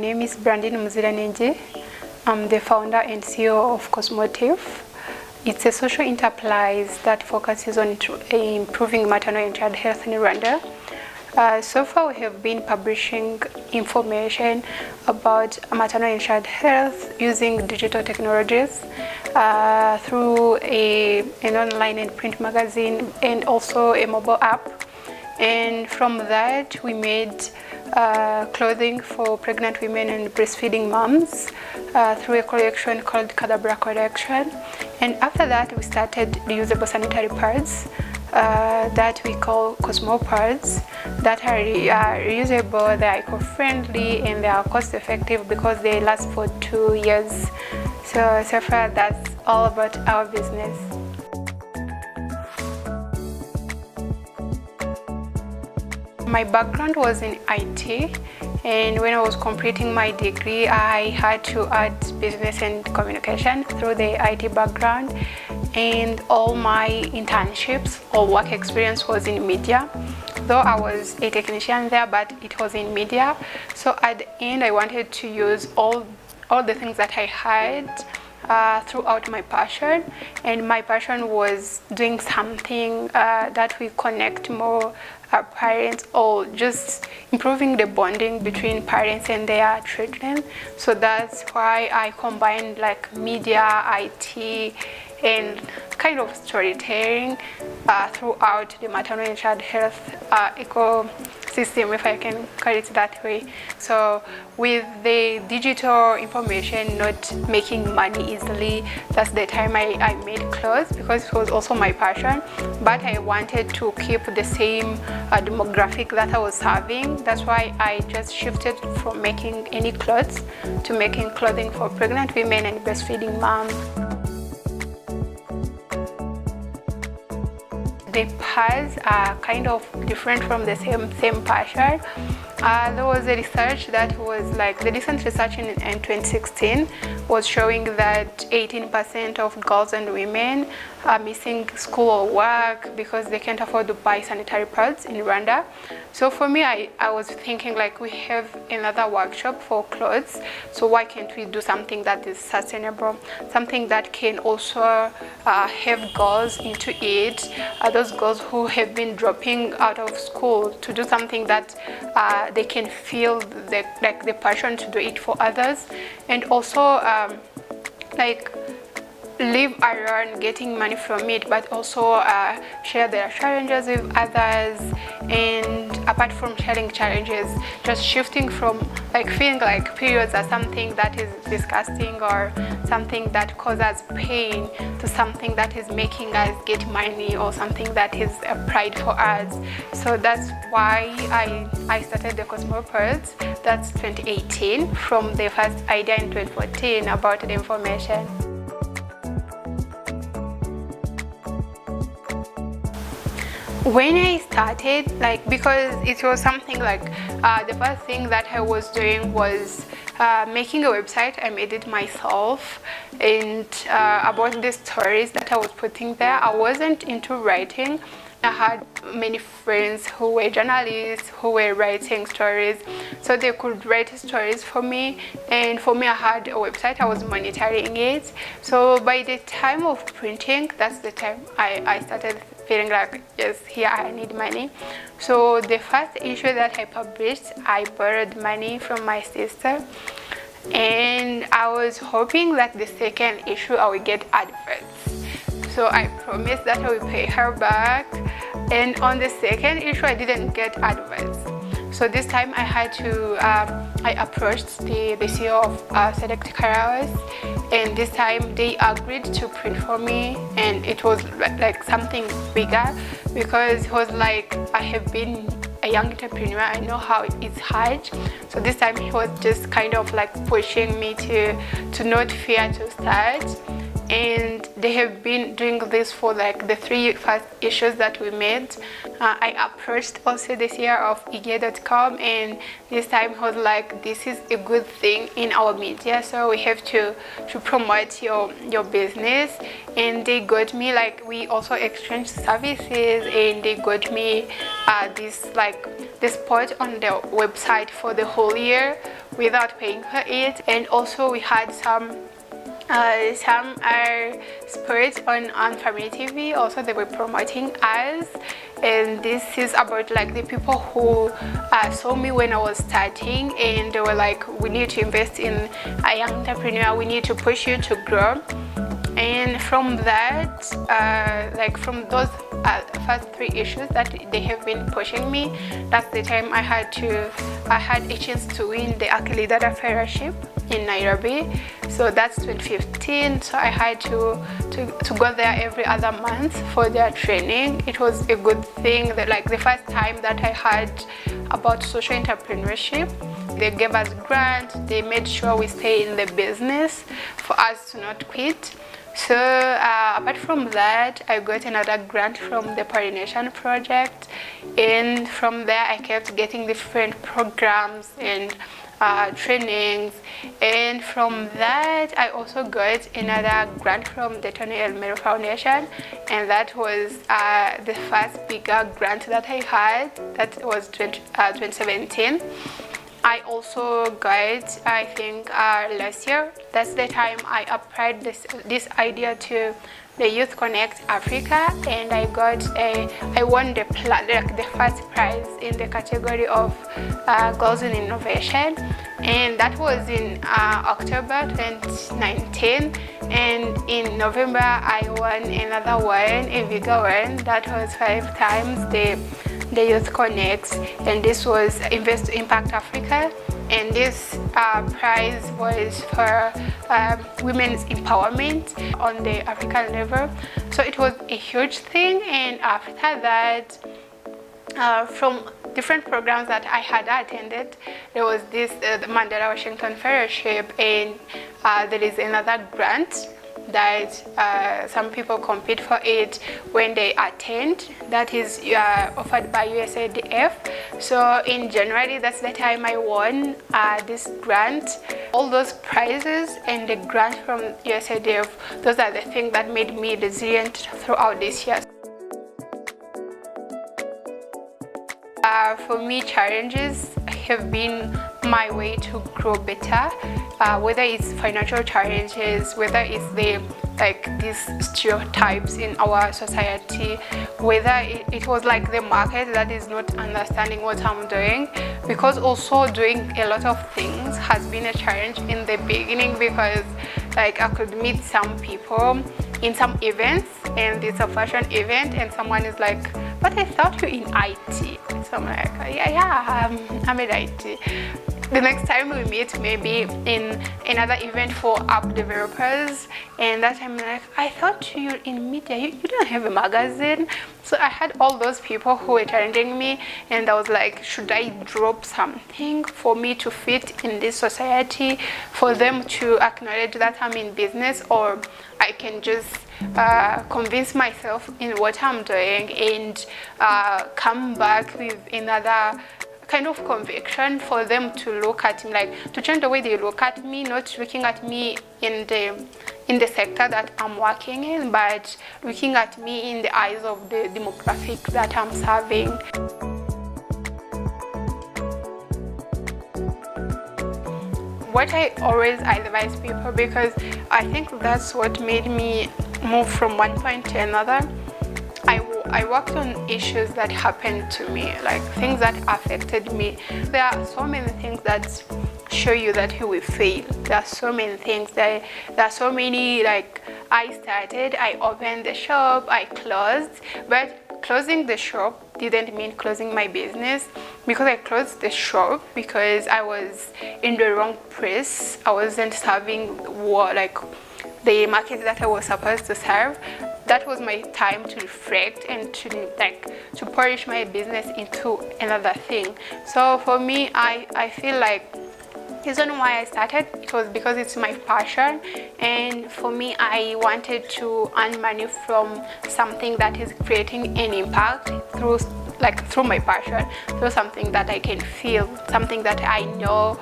name is Brandine Muziranenge. I'm the founder and CEO of Cosmotive. It's a social enterprise that focuses on improving maternal and child health in Rwanda. So far, we have been publishing information about maternal and child health using digital technologies through an online and print magazine and also a mobile app. And from that, we made clothing for pregnant women and breastfeeding moms through a collection called Kadabra Collection. And after that, we started reusable sanitary pads that we call Cosmo pads that are reusable, they are eco-friendly, and they are cost-effective because they last for 2 years. So far, that's all about our business. My background was in IT, and when I was completing my degree, I had to add business and communication through the IT background, and all my internships or work experience was in media. Though I was a technician there, but it was in media. So at the end, I wanted to use all the things that I had throughout my passion, and my passion was doing something that will connect more parents, or just improving the bonding between parents and their children. So that's why I combined like media, IT, and kind of storytelling throughout the maternal and child health ecosystem, if I can call it that way. So with the digital information not making money easily, that's the time I made clothes, because it was also my passion, but I wanted to keep the same demographic that I was having. That's why I just shifted from making any clothes to making clothing for pregnant women and breastfeeding moms. The paths are kind of different from the same passion. There was a research that was like, the recent research in 2016 was showing that 18% of girls and women are missing school or work because they can't afford to buy sanitary pads in Rwanda. So for me, I was thinking like, we have another workshop for clothes, so why can't we do something that is sustainable, something that can also have girls into it, those girls who have been dropping out of school, to do something that they can feel the passion to do it for others, and also like live around getting money from it, but also share their challenges with others. And apart from sharing challenges, just shifting from like feeling like periods are something that is disgusting or something that causes pain to something that is making us get money, or something that is a pride for us. So that's why I started the Cosmo Pads. That's 2018, from the first idea in 2014 about the information. When I started, like, because it was something like the first thing that I was doing was making a website. I made it myself, and about the stories that I was putting there. I wasn't into writing. I had many friends who were journalists who were writing stories, so they could write stories for me, and for me, I had a website. I was monitoring it. So by the time of printing, that's the time I started feeling like, yes, here I need money. So the first issue that I published, I borrowed money from my sister, and I was hoping that the second issue I would get adverts. So I promised that I will pay her back, and on the second issue I didn't get adverts. So this time I had to, I approached the CEO of Select Karawas, and this time they agreed to print for me, and it was like something bigger, because it was like, I have been a young entrepreneur, I know how it's hard. So this time he was just kind of like pushing me to not fear to start. and they have been doing this for like the 3 first issues that we made. I approached also the CEO of Ige.com, and this time I was like, this is a good thing in our media, so we have to promote your business. And they got me, like, we also exchanged services, and they got me this spot on the website for the whole year without paying for it. And also we had some sports on Family TV. Also they were promoting us, and this is about like the people who saw me when I was starting, and they were like, we need to invest in a young entrepreneur, we need to push you to grow. And from that, from those first 3 issues that they have been pushing me, that's the time I had a chance to win the Akilidada Fellowship in Nairobi. So that's 2015. So I had to go there every other month for their training. It was a good thing, that like the first time that I heard about social entrepreneurship. They gave us grant, they made sure we stay in the business for us to not quit. So apart from that, I got another grant from the Pollination Project, and from there I kept getting different programs and trainings. And from that I also got another grant from the Tony Elmero Foundation, and that was the first bigger grant that I had. That was 2017. I also got, I think last year, that's the time I applied this idea to the Youth Connect Africa, and I won the first prize in the category of Girls in Innovation, and that was in October 2019. And in November I won another one, a bigger one, that was 5 times the Youth Connect, and this was Invest to Impact Africa, and this prize was for women's empowerment on the African level. So it was a huge thing. And after that, from different programs that I had attended, there was this the Mandela Washington Fellowship, and there is another grant that some people compete for it when they attend, that is offered by USAID. So in January, that's the time I won this grant. All those prizes and the grant from USAID, those are the things that made me resilient throughout this year. For me, challenges have been my way to grow better, whether it's financial challenges, whether it's these stereotypes in our society, whether it was like the market that is not understanding what I'm doing, because also doing a lot of things has been a challenge in the beginning, because like I could meet some people in some events, and it's a fashion event, and someone is like, but I thought you're in IT. So I'm like, yeah, I'm in IT. The next time we meet, maybe in another event for app developers, and that time I'm like, I thought you're in media, you don't have a magazine. So I had all those people who were challenging me, and I was like, should I drop something for me to fit in this society, for them to acknowledge that I'm in business, or I can just convince myself in what I'm doing and come back with another kind of conviction for them to look at me, like to change the way they look at me, not looking at me in the sector that I'm working in, but looking at me in the eyes of the demographic that I'm serving. What I always advise people, because I think that's what made me move from one point to another, I worked on issues that happened to me, like things that affected me. There are so many things that show you that you will fail. There are so many things there are so many, like I started, I opened the shop, I closed, but closing the shop didn't mean closing my business, because I closed the shop because I was in the wrong place. I wasn't serving the market that I was supposed to serve. That was my time to reflect and to polish my business into another thing. So for me, I feel like reason why I started, it was because it's my passion, and for me, I wanted to earn money from something that is creating an impact through my passion, through something that I can feel, something that I know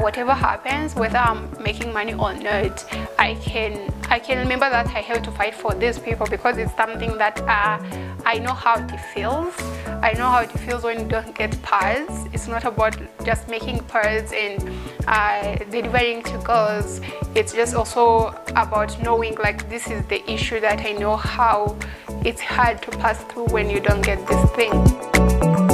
whatever happens, whether I'm making money or not, I can remember that I have to fight for these people, because it's something that I know how it feels. I know how it feels when you don't get pairs. It's not about just making pairs and delivering to girls. It's just also about knowing, like, this is the issue that I know how it's hard to pass through when you don't get this thing.